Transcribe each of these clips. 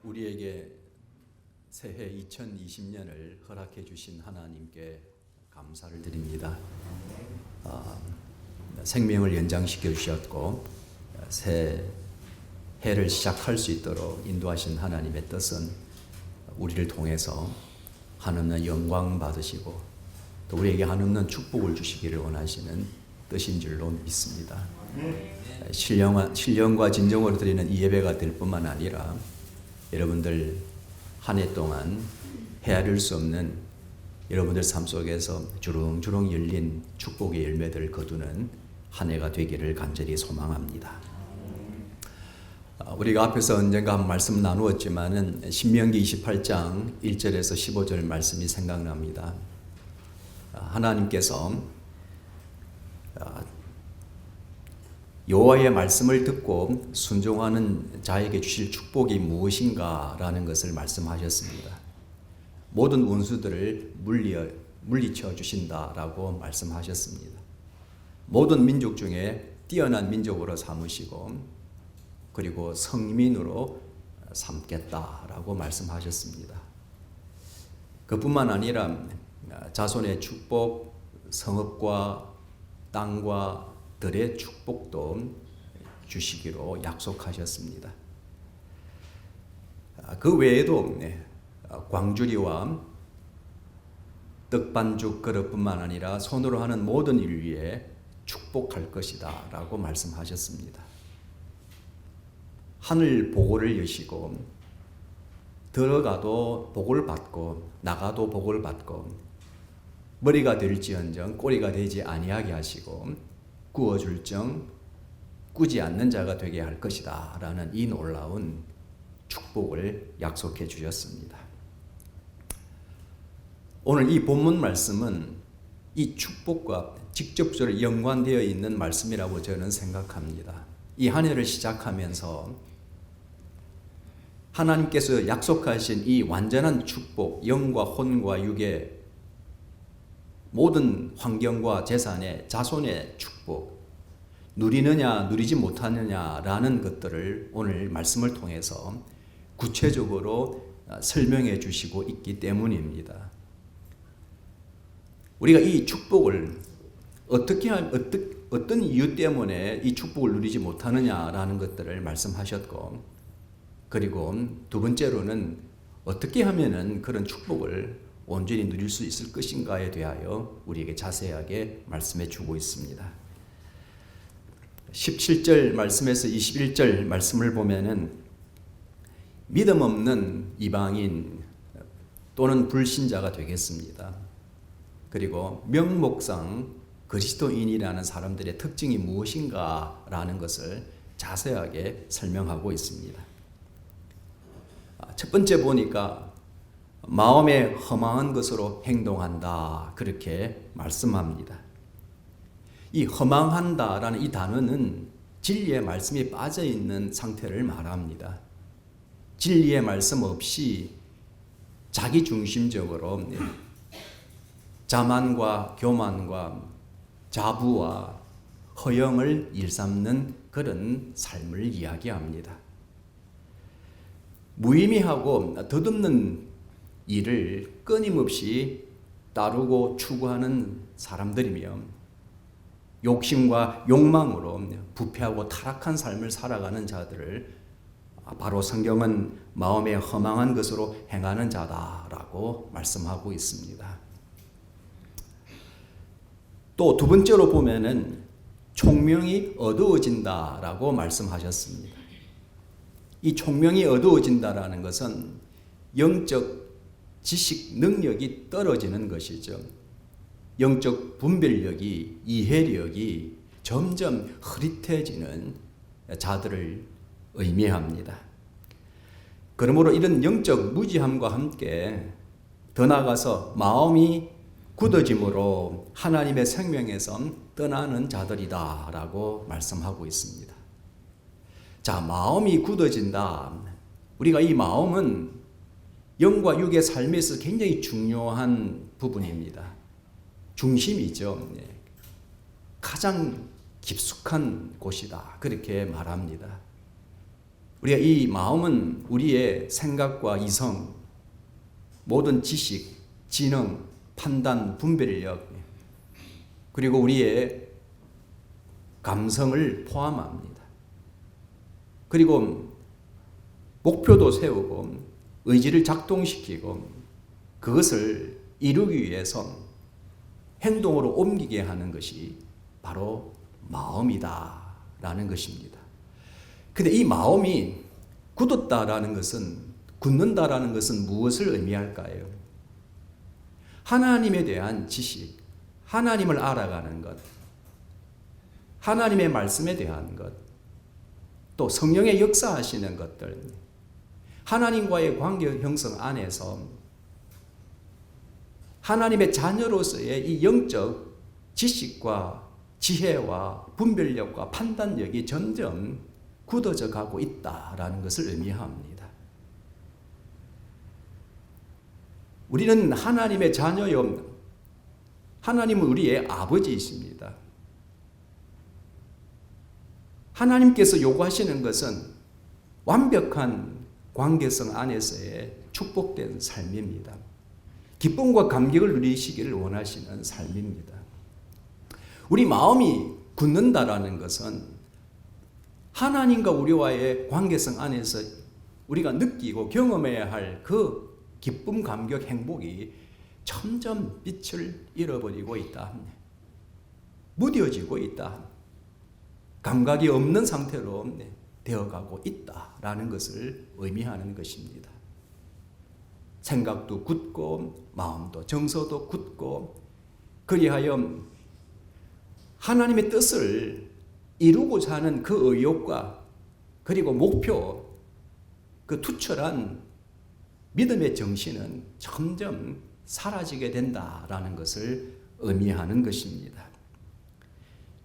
우리에게 새해 2020년을 허락해 주신 하나님께 감사를 드립니다. 생명을 연장시켜 주셨고 새 해를 시작할 수 있도록 인도하신 하나님의 뜻은 우리를 통해서 한없는 영광 받으시고 또 우리에게 한없는 축복을 주시기를 원하시는 뜻인 줄로 믿습니다. 신령과 진정으로 드리는 이 예배가 될 뿐만 아니라 여러분들 한 해 동안 헤아릴 수 없는 여러분들 삶 속에서 주렁주렁 열린 축복의 열매들을 거두는 한 해가 되기를 간절히 소망합니다. 우리가 앞에서 언젠가 한번 말씀 나누었지만은 신명기 28장 1절에서 15절 말씀이 생각납니다. 하나님께서 여호와의 말씀을 듣고 순종하는 자에게 주실 축복이 무엇인가라는 것을 말씀하셨습니다. 모든 원수들을 물리쳐 주신다라고 말씀하셨습니다. 모든 민족 중에 뛰어난 민족으로 삼으시고 그리고 성민으로 삼겠다라고 말씀하셨습니다. 그뿐만 아니라 자손의 축복, 성읍과 땅과 들의 축복도 주시기로 약속하셨습니다. 그 외에도 광주리와 떡반죽 그릇뿐만 아니라 손으로 하는 모든 일 위에 축복할 것이다 라고 말씀하셨습니다. 하늘 보고를 여시고 들어가도 복을 받고 나가도 복을 받고 머리가 될지언정 꼬리가 되지 아니하게 하시고 꾸어줄정 꾸지 않는 자가 되게 할 것이다 라는 이 놀라운 축복을 약속해 주셨습니다. 오늘 이 본문 말씀은 이 축복과 직접적으로 연관되어 있는 말씀이라고 저는 생각합니다. 이 한 해를 시작하면서 하나님께서 약속하신 이 완전한 축복, 영과 혼과 육의 모든 환경과 재산의 자손의 축복 누리느냐 누리지 못하느냐라는 것들을 오늘 말씀을 통해서 구체적으로 설명해 주시고 있기 때문입니다. 우리가 이 축복을 어떤 이유 때문에 이 축복을 누리지 못하느냐라는 것들을 말씀하셨고 그리고 두 번째로는 어떻게 하면은 그런 축복을 온전히 누릴 수 있을 것인가에 대하여 우리에게 자세하게 말씀해 주고 있습니다. 17절 말씀에서 21절 말씀을 보면은 믿음 없는 이방인 또는 불신자가 되겠습니다. 그리고 명목상 그리스도인이라는 사람들의 특징이 무엇인가라는 것을 자세하게 설명하고 있습니다. 첫 번째 보니까 마음에 허망한 것으로 행동한다 그렇게 말씀합니다. 이 허망한다라는 이 단어는 진리의 말씀이 빠져있는 상태를 말합니다. 진리의 말씀 없이 자기중심적으로 자만과 교만과 자부와 허영을 일삼는 그런 삶을 이야기합니다. 무의미하고 덧없는 일을 끊임없이 따르고 추구하는 사람들이며 욕심과 욕망으로 부패하고 타락한 삶을 살아가는 자들을 바로 성경은 마음에 허망한 것으로 행하는 자다라고 말씀하고 있습니다. 또 두 번째로 보면은 총명이 어두워진다라고 말씀하셨습니다. 이 총명이 어두워진다라는 것은 영적 지식 능력이 떨어지는 것이죠. 영적 분별력이 이해력이 점점 흐릿해지는 자들을 의미합니다. 그러므로 이런 영적 무지함과 함께 더 나아가서 마음이 굳어짐으로 하나님의 생명에서 떠나는 자들이다 라고 말씀하고 있습니다. 자, 마음이 굳어진다. 우리가 이 마음은 영과 육의 삶에서 굉장히 중요한 부분입니다. 중심이죠. 가장 깊숙한 곳이다. 그렇게 말합니다. 우리가 이 마음은 우리의 생각과 이성, 모든 지식, 지능, 판단, 분별력, 그리고 우리의 감성을 포함합니다. 그리고 목표도 세우고 의지를 작동시키고 그것을 이루기 위해서 행동으로 옮기게 하는 것이 바로 마음이다라는 것입니다. 근데 이 마음이 굳었다라는 것은, 굳는다라는 것은 무엇을 의미할까요? 하나님에 대한 지식, 하나님을 알아가는 것, 하나님의 말씀에 대한 것, 또 성령의 역사하시는 것들, 하나님과의 관계 형성 안에서 하나님의 자녀로서의 이 영적 지식과 지혜와 분별력과 판단력이 점점 굳어져 가고 있다라는 것을 의미합니다. 우리는 하나님의 자녀요, 하나님은 우리의 아버지이십니다. 하나님께서 요구하시는 것은 완벽한 관계성 안에서의 축복된 삶입니다. 기쁨과 감격을 누리시기를 원하시는 삶입니다. 우리 마음이 굳는다라는 것은 하나님과 우리와의 관계성 안에서 우리가 느끼고 경험해야 할 그 기쁨, 감격, 행복이 점점 빛을 잃어버리고 있다. 무뎌지고 있다. 감각이 없는 상태로 되어가고 있다라는 것을 의미하는 것입니다. 생각도 굳고 마음도 정서도 굳고 그리하여 하나님의 뜻을 이루고자 하는 그 의욕과 그리고 목표, 그 투철한 믿음의 정신은 점점 사라지게 된다라는 것을 의미하는 것입니다.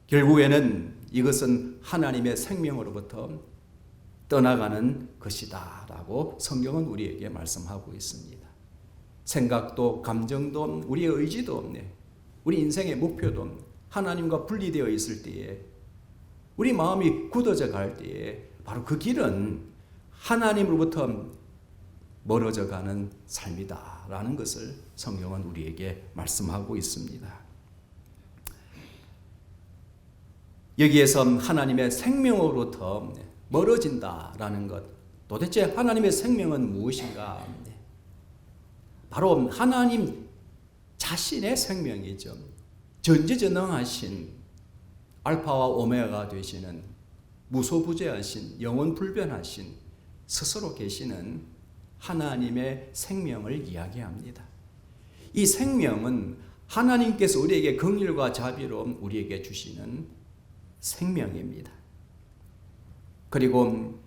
결국에는 이것은 하나님의 생명으로부터 떠나가는 것이다라고 성경은 우리에게 말씀하고 있습니다. 생각도 감정도 우리의 의지도 우리 인생의 목표도 하나님과 분리되어 있을 때에 우리 마음이 굳어져 갈 때에 바로 그 길은 하나님으로부터 멀어져 가는 삶이다라는 것을 성경은 우리에게 말씀하고 있습니다. 여기에서 하나님의 생명으로부터 멀어진다라는 것, 도대체 하나님의 생명은 무엇인가? 바로 하나님 자신의 생명이죠. 전지전능하신 알파와 오메가가 되시는 무소부재하신 영원불변하신 스스로 계시는 하나님의 생명을 이야기합니다. 이 생명은 하나님께서 우리에게 긍휼과 자비로 우리에게 주시는 생명입니다. 그리고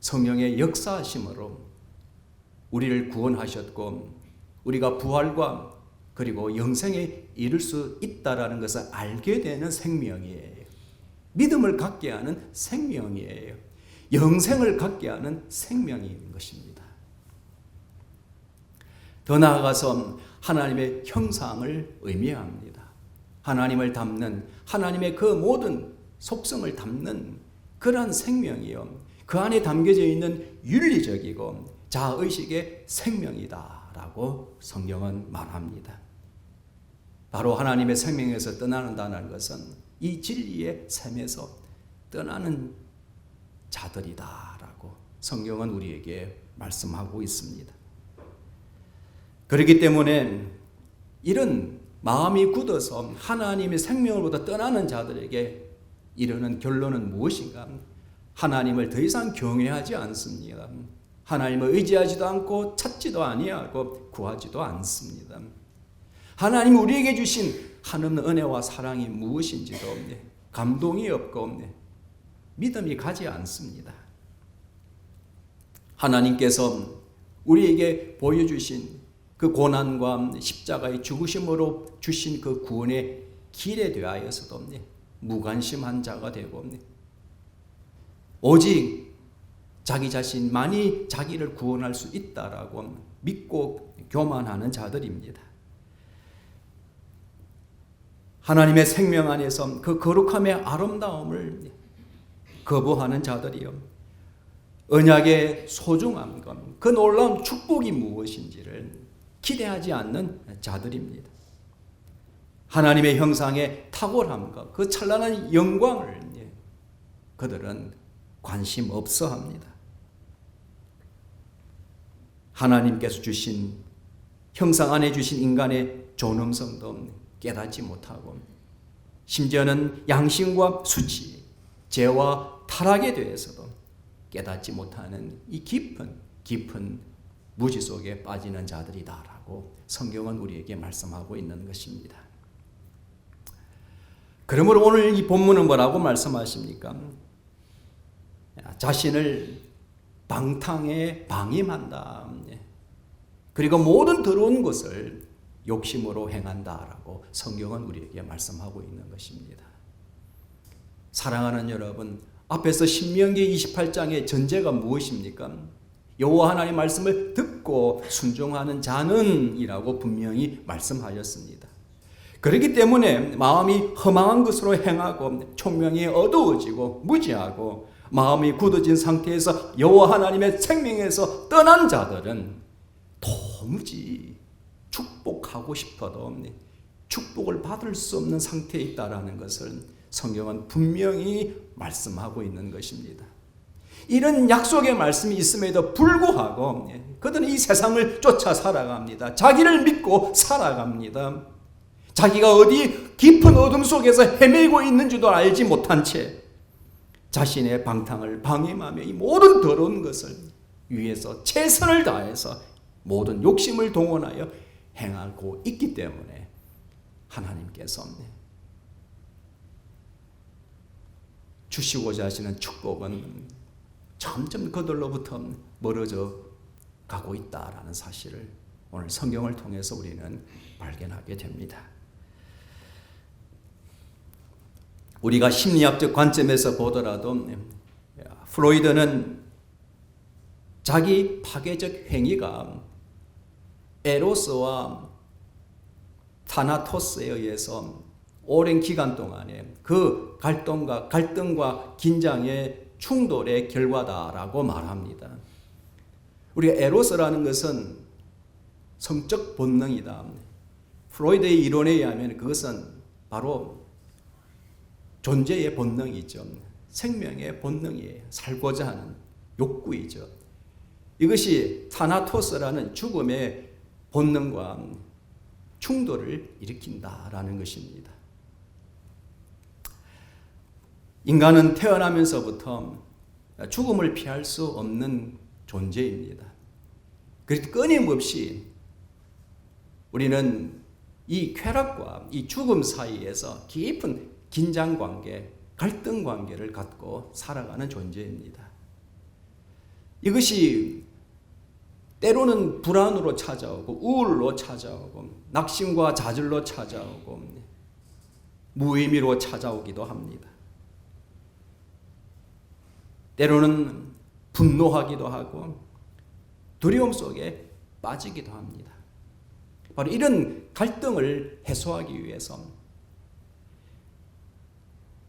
성령의 역사하심으로 우리를 구원하셨고 우리가 부활과 그리고 영생에 이를 수 있다라는 것을 알게 되는 생명이에요. 믿음을 갖게 하는 생명이에요. 영생을 갖게 하는 생명인 것입니다. 더 나아가서 하나님의 형상을 의미합니다. 하나님을 담는, 하나님의 그 모든 속성을 담는 그러한 생명이요, 그 안에 담겨져 있는 윤리적이고 자아의식의 생명이다라고 성경은 말합니다. 바로 하나님의 생명에서 떠나는다는 것은 이 진리의 샘에서 떠나는 자들이다라고 성경은 우리에게 말씀하고 있습니다. 그렇기 때문에 이런 마음이 굳어서 하나님의 생명으로부터 떠나는 자들에게 이르는 결론은 무엇인가? 하나님을 더 이상 경외하지 않습니다. 하나님을 의지하지도 않고 찾지도 아니하고 구하지도 않습니다. 하나님이 우리에게 주신 한없는 은혜와 사랑이 무엇인지도 감동이 없고 믿음이 가지 않습니다. 하나님께서 우리에게 보여주신 그 고난과 십자가의 죽으심으로 주신 그 구원의 길에 대하여서도 무관심한 자가 되고 오직 자기 자신만이 자기를 구원할 수 있다라고 믿고 교만하는 자들입니다. 하나님의 생명 안에서 그 거룩함의 아름다움을 거부하는 자들이요, 언약의 소중함과 그 놀라운 축복이 무엇인지를 기대하지 않는 자들입니다. 하나님의 형상의 탁월함과 그 찬란한 영광을 그들은 관심 없어 합니다. 하나님께서 주신 형상 안에 주신 인간의 존엄성도 깨닫지 못하고 심지어는 양심과 수치, 죄와 타락에 대해서도 깨닫지 못하는 이 깊은 무지 속에 빠지는 자들이다라고 성경은 우리에게 말씀하고 있는 것입니다. 그러므로 오늘 이 본문은 뭐라고 말씀하십니까? 자신을 방탕에 방임한다. 그리고 모든 더러운 것을 욕심으로 행한다라고 성경은 우리에게 말씀하고 있는 것입니다. 사랑하는 여러분, 앞에서 신명기 28장의 전제가 무엇입니까? 여호와 하나님 말씀을 듣고 순종하는 자는 이라고 분명히 말씀하셨습니다. 그렇기 때문에 마음이 허망한 것으로 행하고 총명이 어두워지고 무지하고 마음이 굳어진 상태에서 여호와 하나님의 생명에서 떠난 자들은 도무지 축복하고 싶어도 축복을 받을 수 없는 상태에 있다라는 것을 성경은 분명히 말씀하고 있는 것입니다. 이런 약속의 말씀이 있음에도 불구하고 그들은 이 세상을 쫓아 살아갑니다. 자기를 믿고 살아갑니다. 자기가 어디 깊은 어둠 속에서 헤매고 있는지도 알지 못한 채 자신의 방탕을 방임하며 이 모든 더러운 것을 위해서 최선을 다해서 모든 욕심을 동원하여 행하고 있기 때문에 하나님께서 주시고자 하시는 축복은 점점 그들로부터 멀어져 가고 있다라는 사실을 오늘 성경을 통해서 우리는 발견하게 됩니다. 우리가 심리학적 관점에서 보더라도 프로이드는 자기 파괴적 행위가 에로스와 타나토스에 의해서 오랜 기간 동안에 그 갈등과 긴장의 충돌의 결과다라고 말합니다. 우리가 에로스라는 것은 성적 본능이다. 프로이드의 이론에 의하면 그것은 바로 존재의 본능이죠. 생명의 본능이에요. 살고자 하는 욕구이죠. 이것이 타나토스라는 죽음의 본능과 충돌을 일으킨다라는 것입니다. 인간은 태어나면서부터 죽음을 피할 수 없는 존재입니다. 그래서 끊임없이 우리는 이 쾌락과 이 죽음 사이에서 깊은 긴장관계, 갈등관계를 갖고 살아가는 존재입니다. 이것이 때로는 불안으로 찾아오고 우울로 찾아오고 낙심과 좌절로 찾아오고 무의미로 찾아오기도 합니다. 때로는 분노하기도 하고 두려움 속에 빠지기도 합니다. 바로 이런 갈등을 해소하기 위해서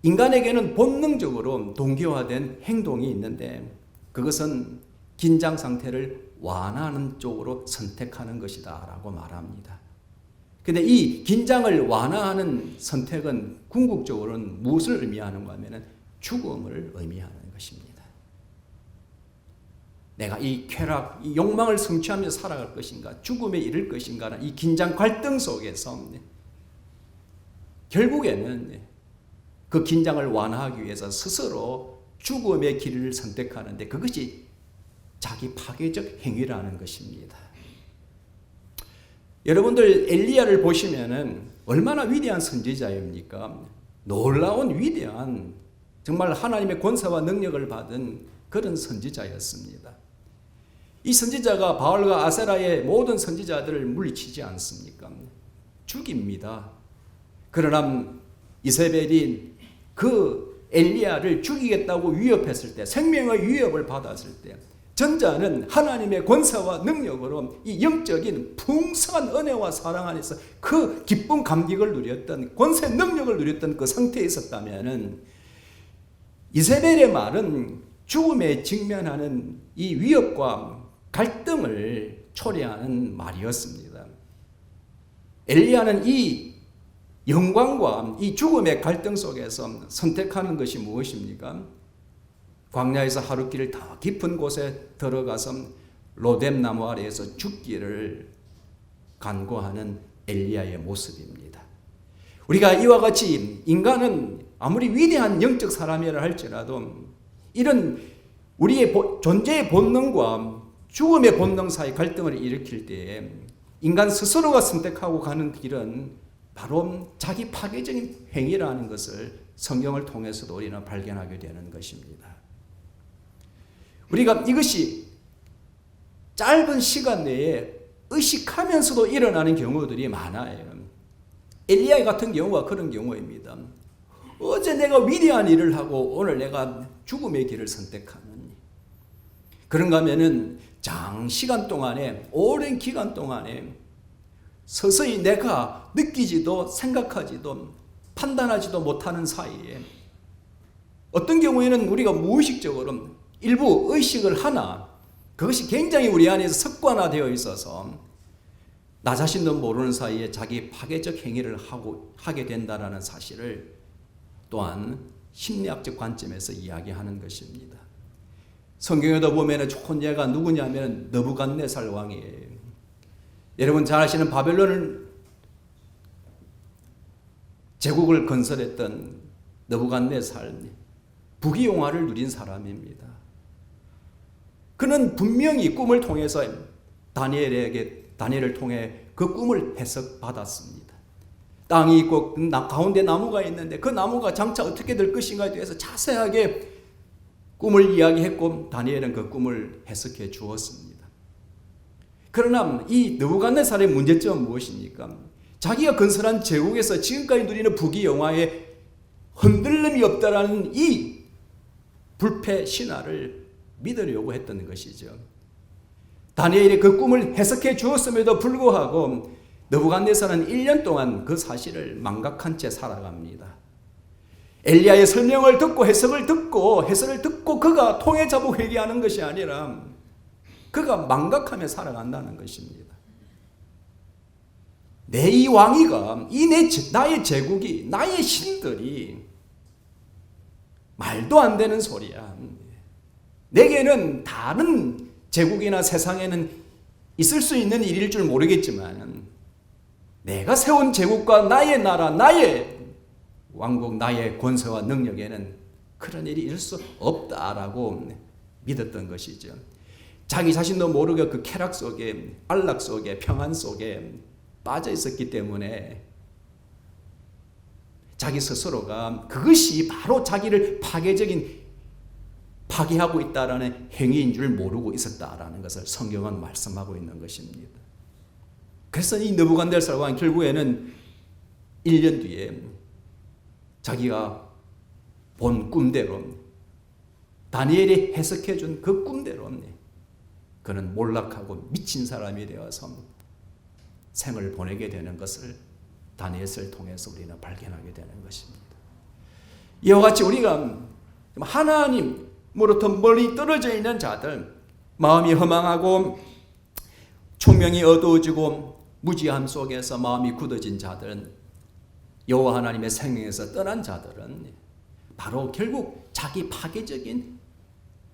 인간에게는 본능적으로 동기화된 행동이 있는데 그것은 긴장 상태를 완화하는 쪽으로 선택하는 것이다 라고 말합니다. 그런데 이 긴장을 완화하는 선택은 궁극적으로는 무엇을 의미하는가 하면 죽음을 의미하는 것입니다. 내가 이 쾌락, 이 욕망을 성취하며 살아갈 것인가, 죽음에 이를 것인가는 이 긴장 갈등 속에서 결국에는 그 긴장을 완화하기 위해서 스스로 죽음의 길을 선택하는데 그것이 자기 파괴적 행위라는 것입니다. 여러분들 엘리야를 보시면은 얼마나 위대한 선지자입니까? 놀라운 위대한 정말 하나님의 권세와 능력을 받은 그런 선지자였습니다. 이 선지자가 바알과 아세라의 모든 선지자들을 물리치지 않습니까? 죽입니다. 그러나 이세벨이 그 엘리야를 죽이겠다고 위협했을 때, 생명의 위협을 받았을 때 전자는 하나님의 권세와 능력으로 이 영적인 풍성한 은혜와 사랑 안에서 그 기쁨 감격을 누렸던 권세 능력을 누렸던 그 상태에 있었다면 이세벨의 말은 죽음에 직면하는 이 위협과 갈등을 초래하는 말이었습니다. 엘리야는 이 영광과 이 죽음의 갈등 속에서 선택하는 것이 무엇입니까? 광야에서 하루길 더 깊은 곳에 들어가서 로뎀 나무 아래에서 죽기를 간구하는 엘리야의 모습입니다. 우리가 이와 같이 인간은 아무리 위대한 영적 사람이라 할지라도 이런 우리의 존재의 본능과 죽음의 본능 사이 갈등을 일으킬 때에 인간 스스로가 선택하고 가는 길은 바로 자기 파괴적인 행위라는 것을 성경을 통해서도 우리는 발견하게 되는 것입니다. 우리가 이것이 짧은 시간 내에 의식하면서도 일어나는 경우들이 많아요. 엘리야 같은 경우가 그런 경우입니다. 어제 내가 위대한 일을 하고 오늘 내가 죽음의 길을 선택하느니, 그런가 하면은 장시간 동안에, 오랜 기간 동안에 서서히 내가 느끼지도 생각하지도 판단하지도 못하는 사이에 어떤 경우에는 우리가 무의식적으로 일부 의식을 하나 그것이 굉장히 우리 안에서 습관화되어 있어서 나 자신도 모르는 사이에 자기 파괴적 행위를 하게 된다는 사실을 또한 심리학적 관점에서 이야기하는 것입니다. 성경에도 보면 좋은 예가 누구냐면 느부갓네살 왕이에요. 여러분 잘 아시는 바벨론을 제국을 건설했던 느부갓네살, 부귀영화를 누린 사람입니다. 그는 분명히 꿈을 통해서 다니엘을 통해 그 꿈을 해석받았습니다. 땅이 있고 가운데 나무가 있는데 그 나무가 장차 어떻게 될 것인가에 대해서 자세하게 꿈을 이야기했고 다니엘은 그 꿈을 해석해 주었습니다. 그러나 이 느부갓네살의 문제점은 무엇입니까? 자기가 건설한 제국에서 지금까지 누리는 부귀영화에 흔들림이 없다라는 이 불패 신화를 믿으려고 했던 것이죠. 다니엘이 그 꿈을 해석해 주었음에도 불구하고 느부갓네살은 1년 동안 그 사실을 망각한 채 살아갑니다. 엘리야의 설명을 듣고 해석을 듣고 그가 통해 잡고 회개하는 것이 아니라 그가 망각하며 살아간다는 것입니다. 내 이 왕위가, 나의 제국이, 나의 신들이 말도 안 되는 소리야. 내게는 다른 제국이나 세상에는 있을 수 있는 일일 줄 모르겠지만 내가 세운 제국과 나의 나라, 나의 왕국, 나의 권세와 능력에는 그런 일이 있을 수 없다라고 믿었던 것이죠. 자기 자신도 모르게 그 쾌락 속에, 안락 속에, 평안 속에 빠져 있었기 때문에 자기 스스로가 그것이 바로 자기를 파괴하고 있다라는 행위인 줄 모르고 있었다라는 것을 성경은 말씀하고 있는 것입니다. 그래서 이 느부갓네살 왕 결국에는 1년 뒤에 자기가 본 꿈대로 다니엘이 해석해 준 그 꿈대로 그는 몰락하고 미친 사람이 되어서 생을 보내게 되는 것을 다니엘을 통해서 우리는 발견하게 되는 것입니다. 이와 같이 우리가 하나님으로부터 멀리 떨어져 있는 자들, 마음이 허망하고 총명이 어두워지고 무지함 속에서 마음이 굳어진 자들은, 여호와 하나님의 생명에서 떠난 자들은 바로 결국 자기 파괴적인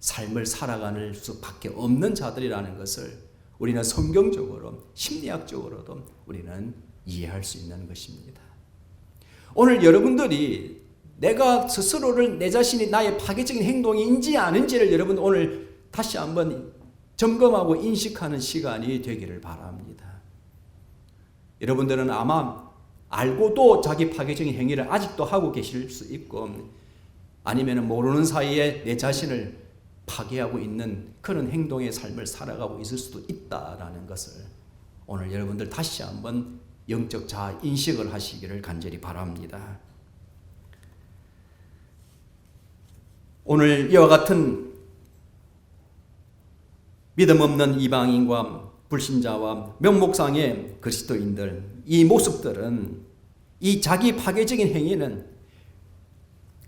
삶을 살아가는 수밖에 없는 자들이라는 것을 우리는 성경적으로, 심리학적으로도 우리는 이해할 수 있는 것입니다. 오늘 여러분들이 내가 스스로를, 내 자신이 나의 파괴적인 행동인지 아닌지를 여러분 오늘 다시 한번 점검하고 인식하는 시간이 되기를 바랍니다. 여러분들은 아마 알고도 자기 파괴적인 행위를 아직도 하고 계실 수 있고, 아니면 모르는 사이에 내 자신을 파괴하고 있는 그런 행동의 삶을 살아가고 있을 수도 있다라는 것을 오늘 여러분들 다시 한번 영적 자아 인식을 하시기를 간절히 바랍니다. 오늘 이와 같은 믿음 없는 이방인과 불신자와 명목상의 그리스도인들, 이 모습들은, 이 자기 파괴적인 행위는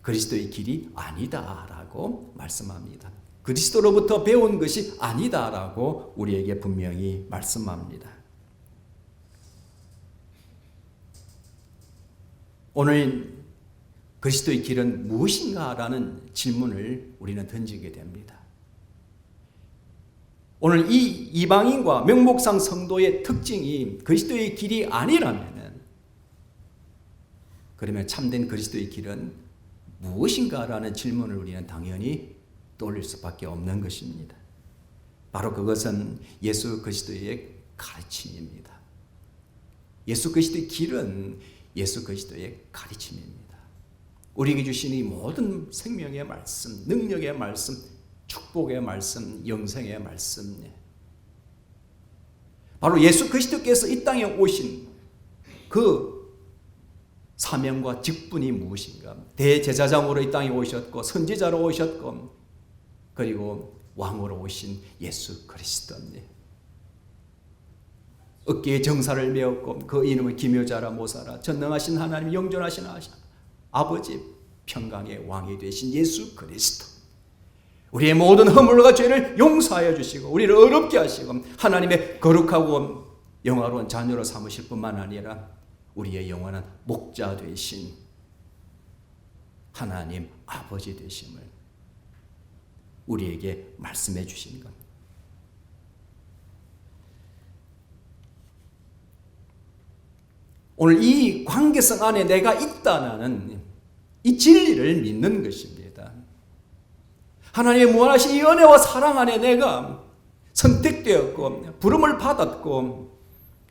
그리스도의 길이 아니다라고 말씀합니다. 그리스도로부터 배운 것이 아니다라고 우리에게 분명히 말씀합니다. 오늘 그리스도의 길은 무엇인가라는 질문을 우리는 던지게 됩니다. 오늘 이 이방인과 명목상 성도의 특징이 그리스도의 길이 아니라면, 그러면 참된 그리스도의 길은 무엇인가라는 질문을 우리는 당연히 떠올릴 수밖에 없는 것입니다. 바로 그것은 예수 그리스도의 가르침입니다. 예수 그리스도의 길은 예수 그리스도의 가르침입니다. 우리에게 주신 이 모든 생명의 말씀, 능력의 말씀, 축복의 말씀, 영생의 말씀, 바로 예수 그리스도께서 이 땅에 오신 그 사명과 직분이 무엇인가? 대제사장으로 이 땅에 오셨고, 선지자로 오셨고, 그리고 왕으로 오신 예수 그리스도님. 어깨에 정사를 메었고 그 이름을 기묘자라 모사라, 전능하신 하나님, 영존하신 아버지, 평강의 왕이 되신 예수 그리스도. 우리의 모든 허물과 죄를 용서하여 주시고 우리를 어렵게 하시고 하나님의 거룩하고 영화로운 자녀로 삼으실 뿐만 아니라 우리의 영원한 목자 되신 하나님 아버지 되심을 우리에게 말씀해 주신 겁니다. 오늘 이 관계성 안에 내가 있다는 이 진리를 믿는 것입니다. 하나님의 무한하신 이 은혜와 사랑 안에 내가 선택되었고 부름을 받았고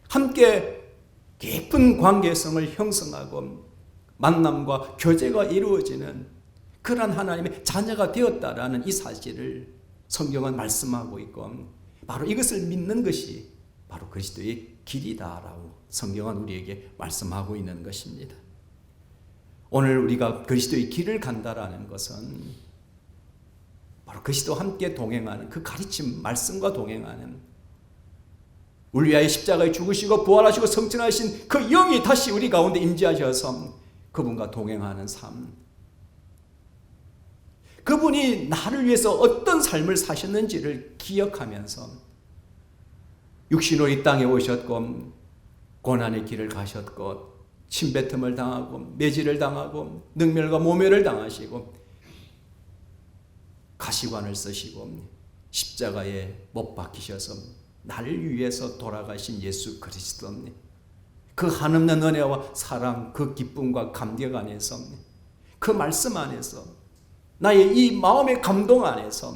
함께 깊은 관계성을 형성하고 만남과 교제가 이루어지는 그러한 하나님의 자녀가 되었다라는 이 사실을 성경은 말씀하고 있고, 바로 이것을 믿는 것이 바로 그리스도의 길이다라고 성경은 우리에게 말씀하고 있는 것입니다. 오늘 우리가 그리스도의 길을 간다라는 것은 바로 그리스도와 함께 동행하는 그 가르침 말씀과 동행하는, 우리 위하여 십자가에 죽으시고 부활하시고 성천하신 그 영이 다시 우리 가운데 임재하셔서 그분과 동행하는 삶, 그분이 나를 위해서 어떤 삶을 사셨는지를 기억하면서 육신으로 이 땅에 오셨고 고난의 길을 가셨고 침뱉음을 당하고 매질을 당하고 능멸과 모멸을 당하시고 가시관을 쓰시고 십자가에 못 박히셔서 나를 위해서 돌아가신 예수 그리스도님, 그 한없는 은혜와 사랑, 그 기쁨과 감격 안에서, 그 말씀 안에서, 나의 이 마음의 감동 안에서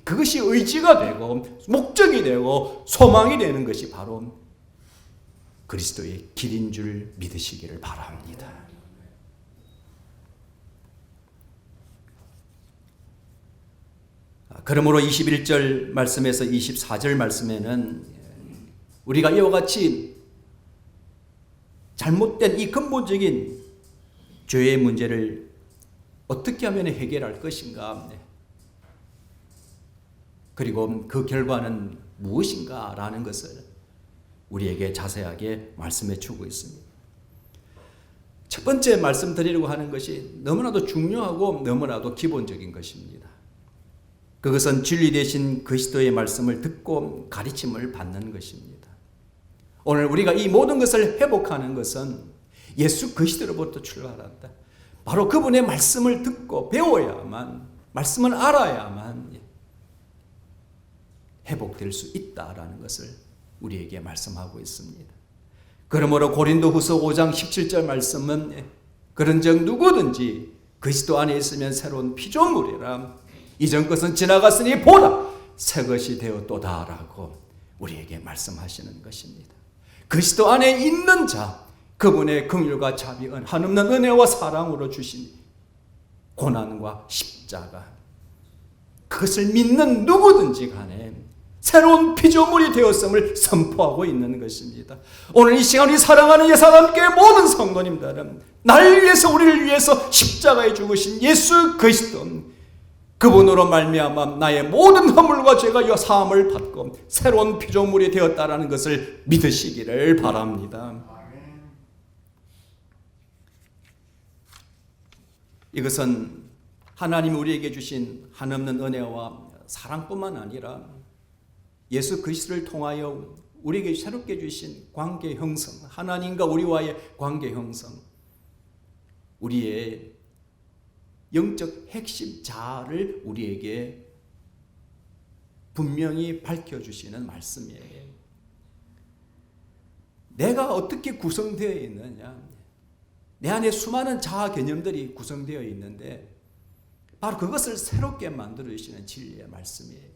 그것이 의지가 되고 목적이 되고 소망이 되는 것이 바로 그리스도의 길인 줄 믿으시기를 바랍니다. 그러므로 21절 말씀에서 24절 말씀에는 우리가 이와 같이 잘못된 이 근본적인 죄의 문제를 어떻게 하면 해결할 것인가, 그리고 그 결과는 무엇인가 라는 것을 우리에게 자세하게 말씀해 주고 있습니다. 첫 번째 말씀드리려고 하는 것이 너무나도 중요하고 너무나도 기본적인 것입니다. 그것은 진리 되신 그리스도의 말씀을 듣고 가르침을 받는 것입니다. 오늘 우리가 이 모든 것을 회복하는 것은 예수 그리스도로부터 출발한다. 바로 그분의 말씀을 듣고 배워야만, 말씀을 알아야만 회복될 수 있다라는 것을 우리에게 말씀하고 있습니다. 그러므로 고린도후서 5장 17절 말씀은 그런즉 누구든지 그리스도 안에 있으면 새로운 피조물이라, 이전 것은 지나갔으니 보라 새 것이 되었도다라고 우리에게 말씀하시는 것입니다. 그리스도 안에 있는 자, 그분의 긍휼과 자비, 한없는 은혜와 사랑으로 주신 고난과 십자가, 그것을 믿는 누구든지 간에 새로운 피조물이 되었음을 선포하고 있는 것입니다. 오늘 이 시간 우리 사랑하는 예사람께 모든 성도님들은 나를 위해서, 우리를 위해서 십자가에 죽으신 예수 그리스도, 그분으로 말미암아 나의 모든 허물과 죄가 사함을 받고 새로운 피조물이 되었다라는 것을 믿으시기를 바랍니다. 이것은 하나님이 우리에게 주신 한없는 은혜와 사랑뿐만 아니라 예수 그리스도를 통하여 우리에게 새롭게 주신 관계 형성, 하나님과 우리와의 관계 형성, 우리의 영적 핵심 자아를 우리에게 분명히 밝혀주시는 말씀이에요. 내가 어떻게 구성되어 있느냐, 내 안에 수많은 자아 개념들이 구성되어 있는데 바로 그것을 새롭게 만들어주시는 진리의 말씀이에요.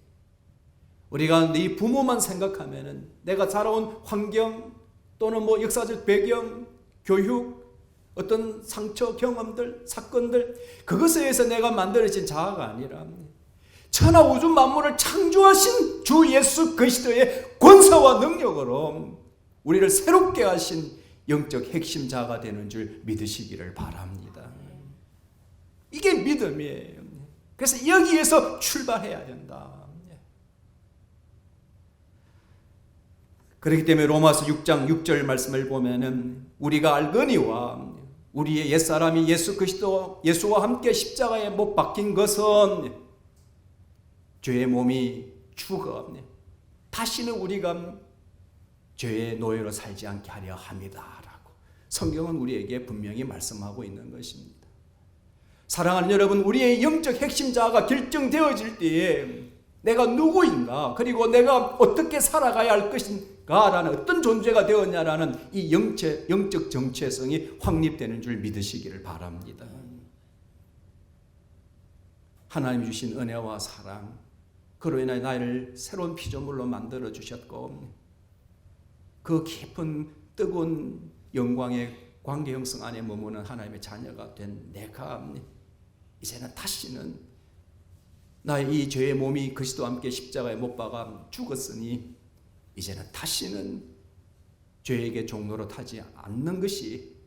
우리가 네 부모만 생각하면은 내가 자라온 환경 또는 역사적 배경, 교육, 어떤 상처, 경험들, 사건들, 그것에 의해서 내가 만들어진 자아가 아니라 천하 우주 만물을 창조하신 주 예수 그리스도의 권세와 능력으로 우리를 새롭게 하신 영적 핵심 자아가 되는 줄 믿으시기를 바랍니다. 이게 믿음이에요. 그래서 여기에서 출발해야 된다. 그렇기 때문에 로마서 6장 6절 말씀을 보면은 우리가 알거니와 우리의 옛사람이 예수 그리스도 예수와 함께 십자가에 못 박힌 것은 죄의 몸이 죽어 다시는 우리가 죄의 노예로 살지 않게 하려 함이다라고 성경은 우리에게 분명히 말씀하고 있는 것입니다. 사랑하는 여러분, 우리의 영적 핵심 자아가 결정되어질 때에 내가 누구인가, 그리고 내가 어떻게 살아가야 할 것인가라는 어떤 존재가 되었냐라는 이 영적 정체성이 확립되는 줄 믿으시기를 바랍니다. 하나님 주신 은혜와 사랑, 그로 인하여 나를 새로운 피조물로 만들어 주셨고 그 깊은 뜨거운 영광의 관계 형성 안에 머무는 하나님의 자녀가 된 내가 이제는 다시는 나의 이 죄의 몸이 그리스도와 함께 십자가에 못 박아 죽었으니 이제는 다시는 죄에게 종로로 타지 않는 것이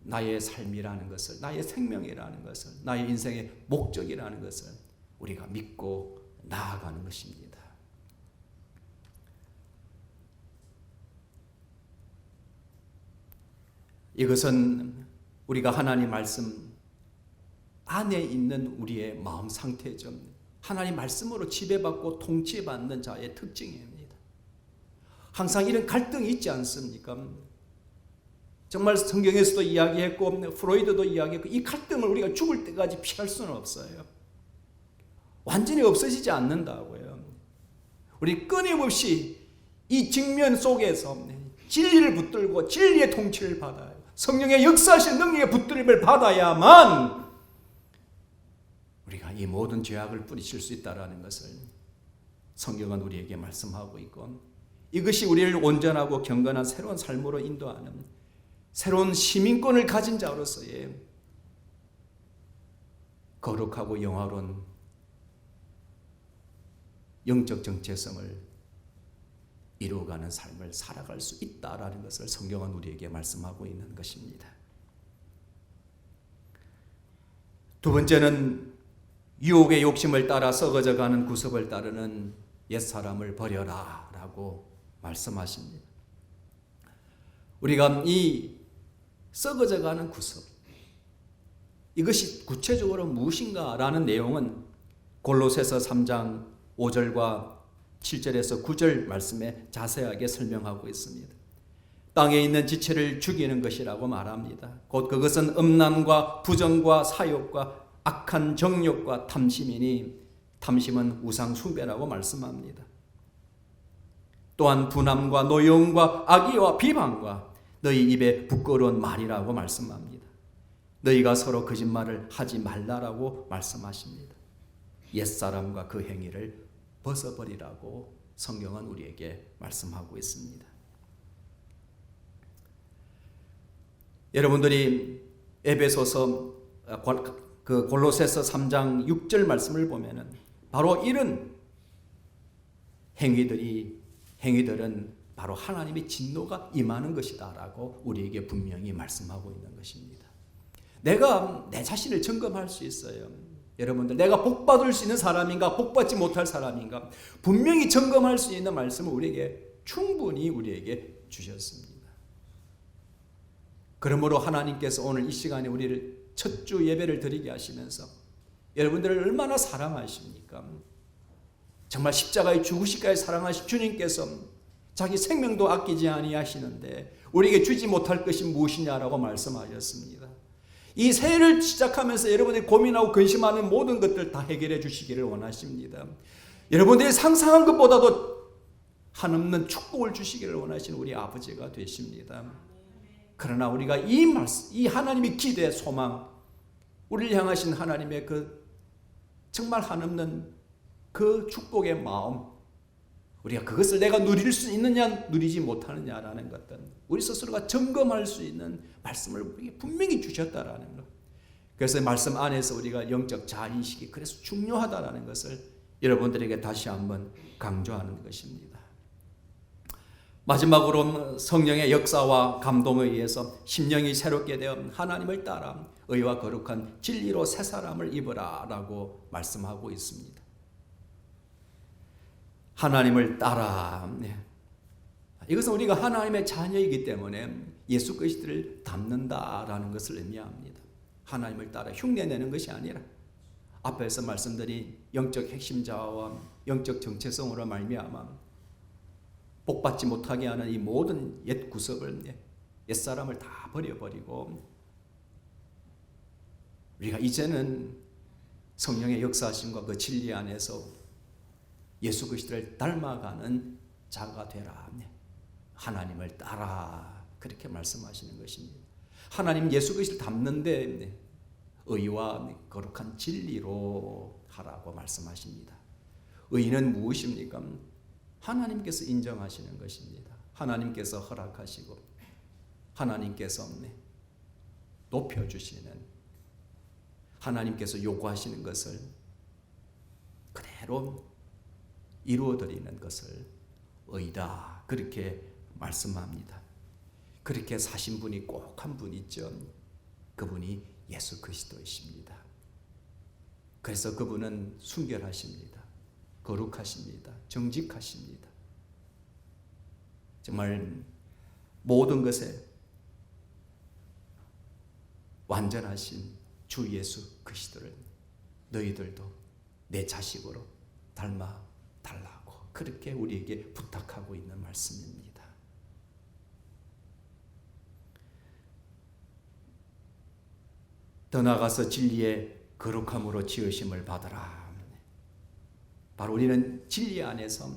나의 삶이라는 것을, 나의 생명이라는 것을, 나의 인생의 목적이라는 것을 우리가 믿고 나아가는 것입니다. 이것은 우리가 하나님 말씀 안에 있는 우리의 마음 상태죠. 하나님 말씀으로 지배받고 통치받는 자의 특징입니다. 항상 이런 갈등이 있지 않습니까? 정말 성경에서도 이야기했고 프로이드도 이야기했고 이 갈등을 우리가 죽을 때까지 피할 수는 없어요. 완전히 없어지지 않는다고요. 우리 끊임없이 이 직면 속에서 진리를 붙들고 진리의 통치를 받아요. 성령의 역사하신 능력의 붙들림을 받아야만 우리가 이 모든 죄악을 뿌리칠 수 있다는 것을 성경은 우리에게 말씀하고 있고 이것이 우리를 온전하고 경건한 새로운 삶으로 인도하는 새로운 시민권을 가진 자로서의 거룩하고 영화로운 영적 정체성을 이루어가는 삶을 살아갈 수 있다라는 것을 성경은 우리에게 말씀하고 있는 것입니다. 두 번째는 유혹의 욕심을 따라 썩어져가는 구습을 따르는 옛사람을 버려라 라고 말씀하십니다. 우리가 이 썩어져가는 구습, 이것이 구체적으로 무엇인가 라는 내용은 골로새서 3장 5절과 7절에서 9절 말씀에 자세하게 설명하고 있습니다. 땅에 있는 지체를 죽이는 것이라고 말합니다. 곧 그것은 음란과 부정과 사욕과 악한 정욕과 탐심이니 탐심은 우상 숭배라고 말씀합니다. 또한 분함과 노여움과 악의와 비방과 너희 입에 부끄러운 말이라고 말씀합니다. 너희가 서로 거짓말을 하지 말라라고 말씀하십니다. 옛사람과 그 행위를 벗어버리라고 성경은 우리에게 말씀하고 있습니다. 여러분들이 에베소서 골로새서 3장 6절 말씀을 보면은 바로 이런 행위들은 바로 하나님의 진노가 임하는 것이다라고 우리에게 분명히 말씀하고 있는 것입니다. 내가 내 자신을 점검할 수 있어요. 여러분들, 내가 복받을 수 있는 사람인가 복받지 못할 사람인가 분명히 점검할 수 있는 말씀을 우리에게 충분히 우리에게 주셨습니다. 그러므로 하나님께서 오늘 이 시간에 우리를 첫 주 예배를 드리게 하시면서 여러분들을 얼마나 사랑하십니까? 정말 십자가에 죽으시기까지 사랑하신 주님께서 자기 생명도 아끼지 아니하시는데 우리에게 주지 못할 것이 무엇이냐라고 말씀하셨습니다. 이 새해를 시작하면서 여러분들이 고민하고 근심하는 모든 것들 다 해결해 주시기를 원하십니다. 여러분들이 상상한 것보다도 한없는 축복을 주시기를 원하시는 우리 아버지가 되십니다. 그러나 우리가 이 말씀, 이 하나님의 기대, 소망, 우리를 향하신 하나님의 그 정말 한없는 그 축복의 마음, 우리가 그것을 내가 누릴 수 있느냐 누리지 못하느냐라는 것들, 우리 스스로가 점검할 수 있는 말씀을 우리에게 분명히 주셨다라는 것. 그래서 말씀 안에서 우리가 영적 자아인식이 그래서 중요하다라는 것을 여러분들에게 다시 한번 강조하는 것입니다. 마지막으로 성령의 역사와 감동에 의해서 심령이 새롭게 되어 하나님을 따라 의와 거룩한 진리로 새 사람을 입으라 라고 말씀하고 있습니다. 하나님을 따라, 이것은 우리가 하나님의 자녀이기 때문에 예수 그리스도를 닮는다라는 것을 의미합니다. 하나님을 따라 흉내내는 것이 아니라 앞에서 말씀드린 영적 핵심자와 영적 정체성으로 말미암아 복받지 못하게 하는 이 모든 옛 구습을, 옛사람을 다 버려버리고 우리가 이제는 성령의 역사하심과 그 진리 안에서 예수 그리스도를 닮아가는 자가 되라. 하나님을 따라 그렇게 말씀하시는 것입니다. 하나님 예수 그리스도를 닮는데 의와 거룩한 진리로 하라고 말씀하십니다. 의는 무엇입니까? 하나님께서 인정하시는 것입니다. 하나님께서 허락하시고 하나님께서 높여주시는, 하나님께서 요구하시는 것을 그대로 이루어드리는 것을 의다, 그렇게 말씀합니다. 그렇게 사신 분이 꼭 한 분 있죠. 그분이 예수 그리스도이십니다. 그래서 그분은 순결하십니다. 거룩하십니다. 정직하십니다. 정말 모든 것에 완전하신 주 예수 그리스도를 너희들도 내 자식으로 닮아 달라고 그렇게 우리에게 부탁하고 있는 말씀입니다. 더 나아가서 진리의 거룩함으로 지으심을 받으라. 바로 우리는 진리 안에서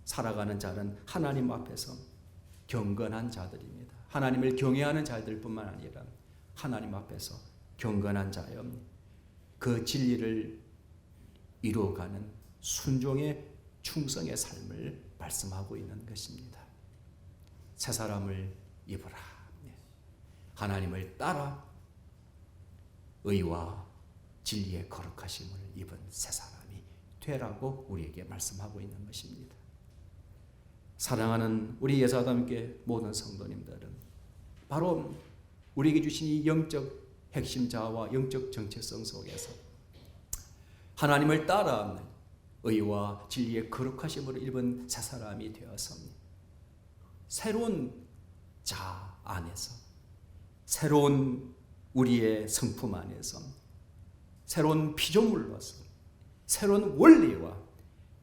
살아가는 자는 하나님 앞에서 경건한 자들입니다. 하나님을 경외하는 자들뿐만 아니라 하나님 앞에서 경건한 자여 그 진리를 이루어가는 순종의 충성의 삶을 말씀하고 있는 것입니다. 새 사람을 입으라. 하나님을 따라 의와 진리의 거룩하심을 입은 새 사람이 되라고 우리에게 말씀하고 있는 것입니다. 사랑하는 우리 예사담께 모든 성도님들은 바로 우리에게 주신 이 영적 핵심자와 영적 정체성 속에서 하나님을 따라 의와 진리의 거룩하심으로 입은 새 사람이 되어서 새로운 자 안에서, 새로운 우리의 성품 안에서, 새로운 피조물로서, 새로운 원리와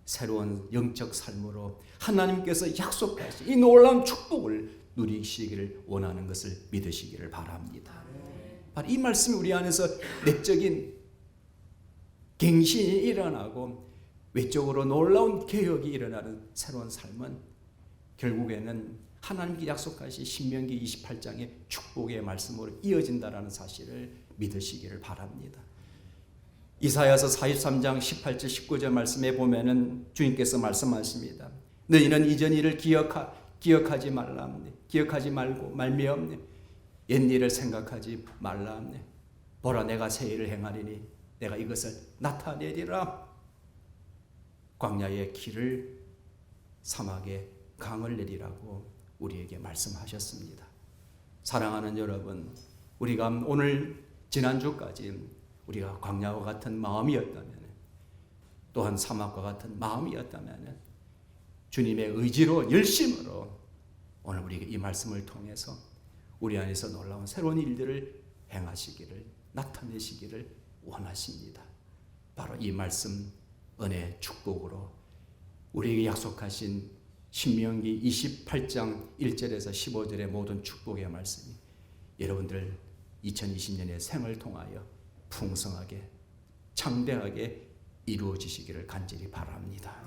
새로운 영적 삶으로 하나님께서 약속하신 이 놀라운 축복을 누리시기를 원하는 것을 믿으시기를 바랍니다. 바로 이 말씀이 우리 안에서 내적인 갱신이 일어나고 외적으로 놀라운 개혁이 일어나는 새로운 삶은 결국에는 하나님께 약속하신 신명기 28장의 축복의 말씀으로 이어진다라는 사실을 믿으시기를 바랍니다. 이사야서 43장 18절 19절 말씀에 보면은 주님께서 말씀하십니다. 너희는 이전 일을 기억하지 말라. 기억하지 말고 말미암네. 옛 일을 생각하지 말라. 보라 내가 새 일을 행하리니 내가 이것을 나타내리라. 광야의 길을 사막에 강을 내리라고 우리에게 말씀하셨습니다. 사랑하는 여러분, 우리가 오늘 지난주까지 우리가 광야와 같은 마음이었다면, 또한 사막과 같은 마음이었다면 주님의 의지로 열심으로 오늘 우리에게 이 말씀을 통해서 우리 안에서 놀라운 새로운 일들을 행하시기를, 나타내시기를 원하십니다. 바로 이 말씀 은혜 축복으로 우리에게 약속하신 신명기 28장 1절에서 15절의 모든 축복의 말씀이 여러분들 2020년의 생을 통하여 풍성하게 창대하게 이루어지시기를 간절히 바랍니다.